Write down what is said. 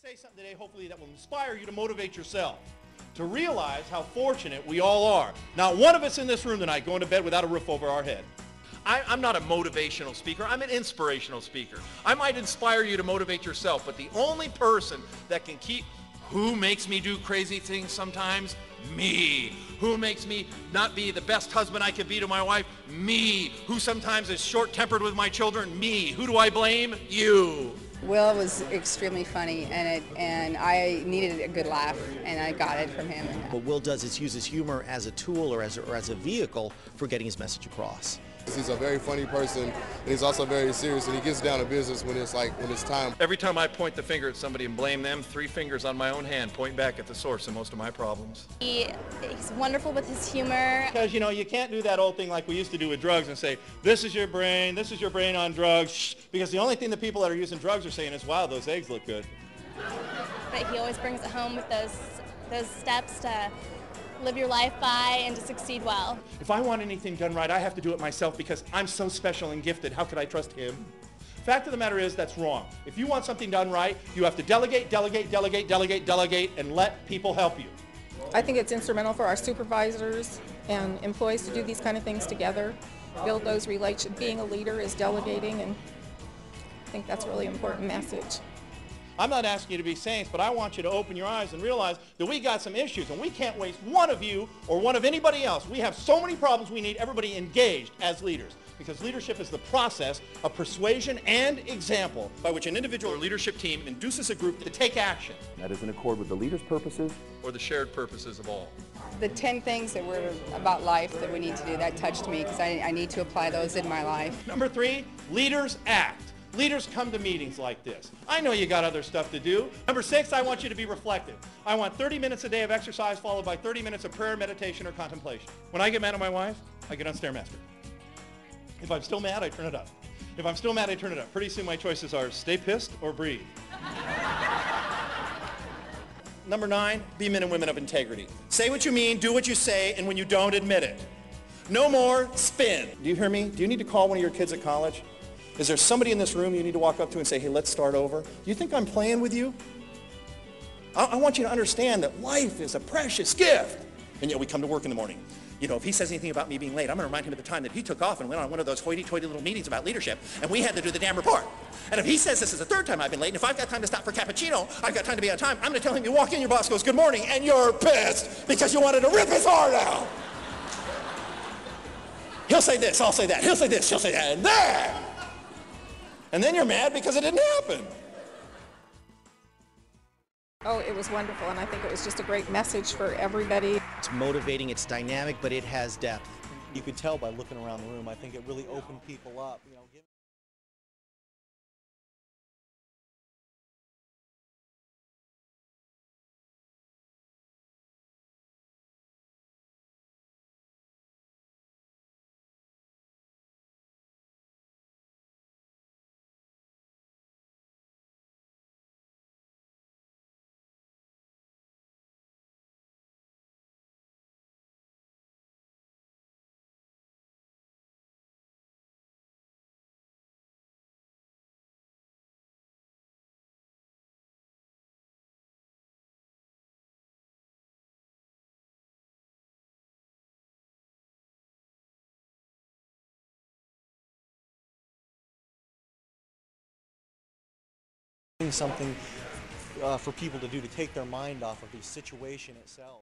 say something today, hopefully, that will inspire you to motivate yourself, to realize how fortunate we all are. Not one of us in this room tonight going to bed without a roof over our head. I'm not a motivational speaker. I'm an inspirational speaker. I might inspire you to motivate yourself, but the only person that can keep, who makes me do crazy things sometimes? Me. Who makes me not be the best husband I could be to my wife? Me. Who sometimes is short-tempered with my children? Me. Who do I blame? You. Will was extremely funny, and I needed a good laugh, and I got it from him. What Will does is uses humor as a tool or as a vehicle for getting his message across. He's a very funny person, and he's also very serious, and he gets down to business when it's time. Every time I point the finger at somebody and blame them, 3 fingers on my own hand point back at the source of most of my problems. He's wonderful with his humor. Because, you know, you can't do that old thing like we used to do with drugs and say, this is your brain on drugs, shh, because the only thing the people that are using drugs are saying is, wow, those eggs look good. But he always brings it home with those steps to live your life by and to succeed well. If I want anything done right, I have to do it myself because I'm so special and gifted. How could I trust him? Fact of the matter is, that's wrong. If you want something done right, you have to delegate, and let people help you. I think it's instrumental for our supervisors and employees to do these kind of things together, build those relations. Being a leader is delegating, and I think that's a really important message. I'm not asking you to be saints, but I want you to open your eyes and realize that we got some issues, and we can't waste one of you or one of anybody else. We have so many problems, we need everybody engaged as leaders, because leadership is the process of persuasion and example by which an individual or leadership team induces a group to take action. That is in accord with the leader's purposes or the shared purposes of all. The 10 things that were about life that we need to do, that touched me because I need to apply those in my life. Number 3, leaders act. Leaders come to meetings like this. I know you got other stuff to do. Number 6, I want you to be reflective. I want 30 minutes a day of exercise followed by 30 minutes of prayer, meditation, or contemplation. When I get mad at my wife, I get on Stairmaster. If I'm still mad, I turn it up. If I'm still mad, I turn it up. Pretty soon my choices are stay pissed or breathe. Number 9, be men and women of integrity. Say what you mean, do what you say, and when you don't, admit it. No more spin. Do you hear me? Do you need to call one of your kids at college? Is there somebody in this room you need to walk up to and say, hey, let's start over? Do you think I'm playing with you? I want you to understand that life is a precious gift. And yet we come to work in the morning. You know, if he says anything about me being late, I'm going to remind him of the time that he took off and went on one of those hoity-toity little meetings about leadership, and we had to do the damn report. And if he says this is the 3rd time I've been late, and if I've got time to stop for cappuccino, I've got time to be on time, I'm going to tell him, you walk in, your boss goes, good morning, and you're pissed because you wanted to rip his heart out. He'll say this, I'll say that. He'll say this, she'll say that, and then you're mad because it didn't happen. Oh, it was wonderful, and I think it was just a great message for everybody. It's motivating, it's dynamic, but it has depth. You could tell by looking around the room. I think it really opened people up. You know, something for people to do to take their mind off of the situation itself.